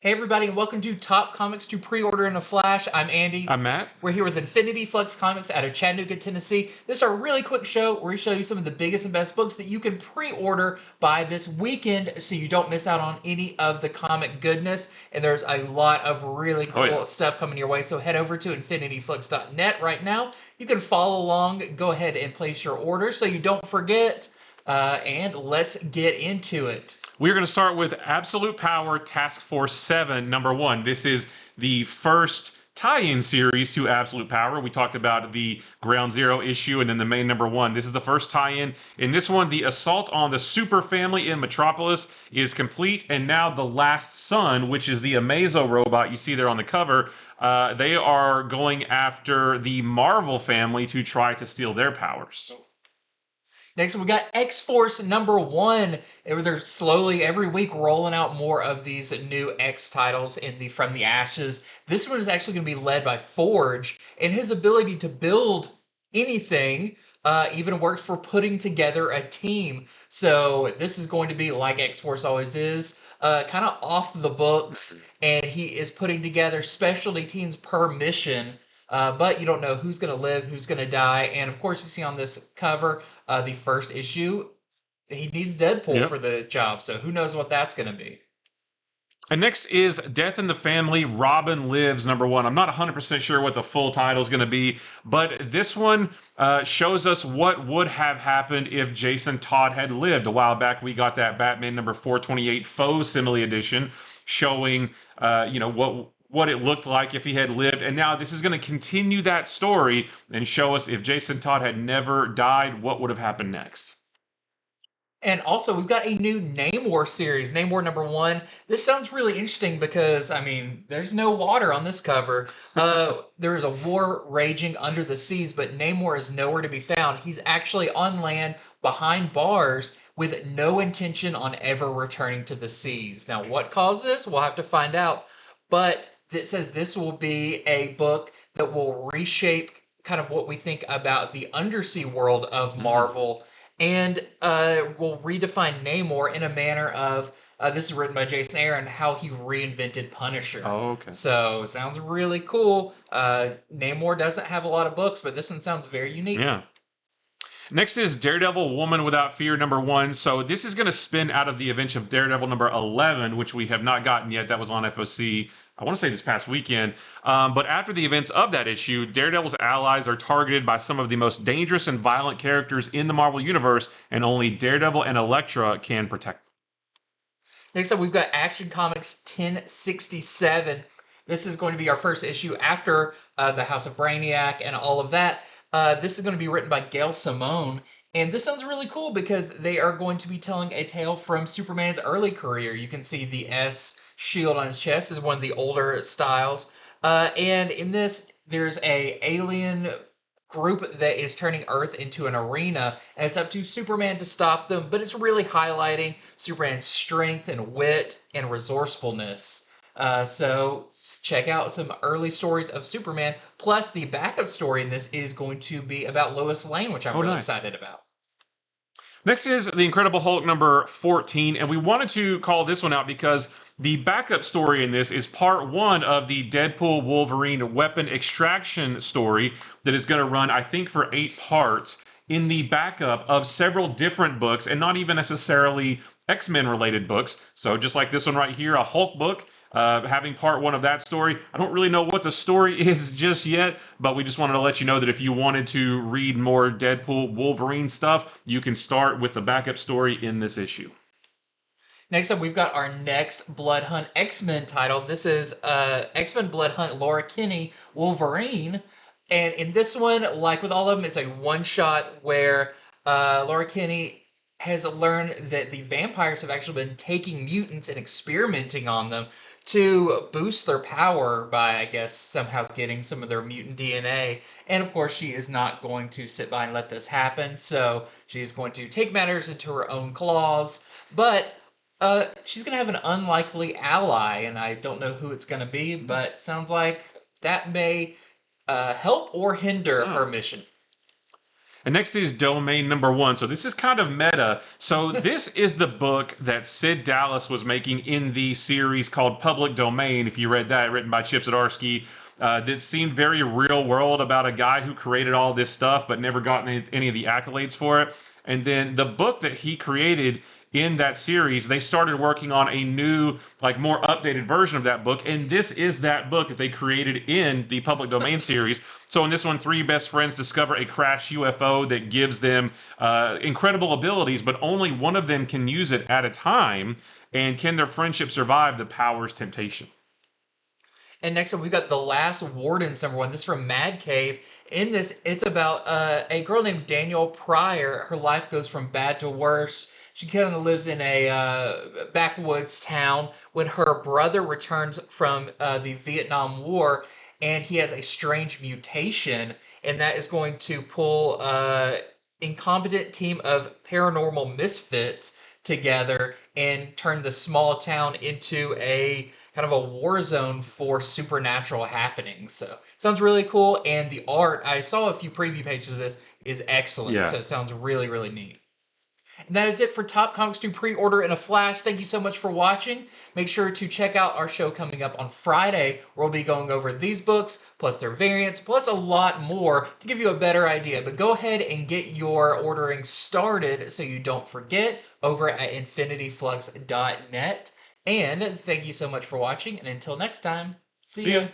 Hey everybody, and welcome to Top Comics to Pre-Order in a Flash. I'm Andy. I'm Matt. We're here with Infinity Flux Comics out of Chattanooga, Tennessee. This is our really quick show where we show you some of the biggest and best books that you can pre-order by this weekend so you don't miss out on any of the comic goodness. And there's a lot of really cool stuff coming your way, so head over to infinityflux.net right now. You can follow along, go ahead and place your order so you don't forget, and let's get into it. We're going to start with Absolute Power Task Force 7, #1. This is the first tie-in series to Absolute Power. We talked about the Ground Zero issue and then the main #1. This is the first tie-in. In this one, the assault on the super family in Metropolis is complete, and now the Last Son, which is the Amazo robot you see there on the cover, they are going after the Marvel family to try to steal their powers. Next, we got X-Force #1. They're slowly every week rolling out more of these new X titles in the From the Ashes. This one is actually going to be led by Forge, and his ability to build anything even works for putting together a team. So this is going to be like X-Force always is, kind of off the books, and he is putting together specialty teams per mission. But you don't know who's going to live, who's going to die. And of course, you see on this cover, the first issue, he needs Deadpool for the job. So who knows what that's going to be. And next is Death in the Family, Robin Lives, #1. I'm not 100% sure what the full title is going to be, but this one shows us what would have happened if Jason Todd had lived. A while back, we got that Batman #428 Faux Simile edition showing, what it looked like if he had lived. And now this is going to continue that story and show us if Jason Todd had never died, what would have happened next. And also, we've got a new Namor series, Namor #1. This sounds really interesting because, I mean, there's no water on this cover. There is a war raging under the seas, but Namor is nowhere to be found. He's actually on land behind bars with no intention on ever returning to the seas. Now, what caused this? We'll have to find out. But it says this will be a book that will reshape kind of what we think about the undersea world of Marvel. And will redefine Namor in a manner of, this is written by Jason Aaron, how he reinvented Punisher. Oh, okay. So, sounds really cool. Namor doesn't have a lot of books, but this one sounds very unique. Yeah. Next is Daredevil Woman Without Fear #1. So this is going to spin out of the event of Daredevil #11, which we have not gotten yet. That was on FOC, I want to say this past weekend. But after the events of that issue, Daredevil's allies are targeted by some of the most dangerous and violent characters in the Marvel Universe, and only Daredevil and Elektra can protect them. Next up, we've got Action Comics 1067. This is going to be our first issue after the House of Brainiac and all of that. This is going to be written by Gail Simone, and this sounds really cool because they are going to be telling a tale from Superman's early career. You can see the S shield on his chest is one of the older styles, and in this, there's a alien group that is turning Earth into an arena, and it's up to Superman to stop them, but it's really highlighting Superman's strength and wit and resourcefulness. So check out some early stories of Superman, plus the backup story in this is going to be about Lois Lane, which I'm really excited about. Next is The Incredible Hulk #14, and we wanted to call this one out because the backup story in this is part 1 of the Deadpool Wolverine weapon extraction story that is going to run, I think, for 8 parts in the backup of several different books, and not even necessarily X-Men related books. So just like this one right here, a Hulk book, having part 1 of that story. I don't really know what the story is just yet, but we just wanted to let you know that if you wanted to read more Deadpool Wolverine stuff, you can start with the backup story in this issue. Next up, we've got our next Blood Hunt X-Men title. This is X-Men Blood Hunt Laura Kinney Wolverine. And in this one, like with all of them, it's a one-shot where Laura Kinney has learned that the vampires have actually been taking mutants and experimenting on them to boost their power by, I guess, somehow getting some of their mutant DNA. And of course, she is not going to sit by and let this happen. So she's going to take matters into her own claws. But she's going to have an unlikely ally, and I don't know who it's going to be, but sounds like that may help or hinder her mission. And next is Domain number 1. So this is kind of meta. So this is the book that Sid Dallas was making in the series called Public Domain. If you read that, written by Chip Zdarsky. That seemed very real world about a guy who created all this stuff but never got any of the accolades for it. And then the book that he created in that series, they started working on a new, like more updated version of that book. And this is that book that they created in the Public Domain series. So in this one, three best friends discover a crashed UFO that gives them incredible abilities, but only one of them can use it at a time. And can their friendship survive the power's temptation? And next up, we've got The Last Wardens number 1. This is from Mad Cave. In this, it's about a girl named Danielle Pryor. Her life goes from bad to worse. She kind of lives in a backwoods town when her brother returns from the Vietnam War, and he has a strange mutation, and that is going to pull incompetent team of paranormal misfits together and turn the small town into a kind of a war zone for supernatural happenings. So sounds really cool, and the art, I saw a few preview pages of this, is excellent. Yeah. So it sounds really, really neat. And that is it for Top Comics to Pre-Order in a Flash. Thank you so much for watching. Make sure to check out our show coming up on Friday, where we'll be going over these books, plus their variants, plus a lot more to give you a better idea. But go ahead and get your ordering started so you don't forget over at infinityflux.net. And thank you so much for watching, and until next time, see ya.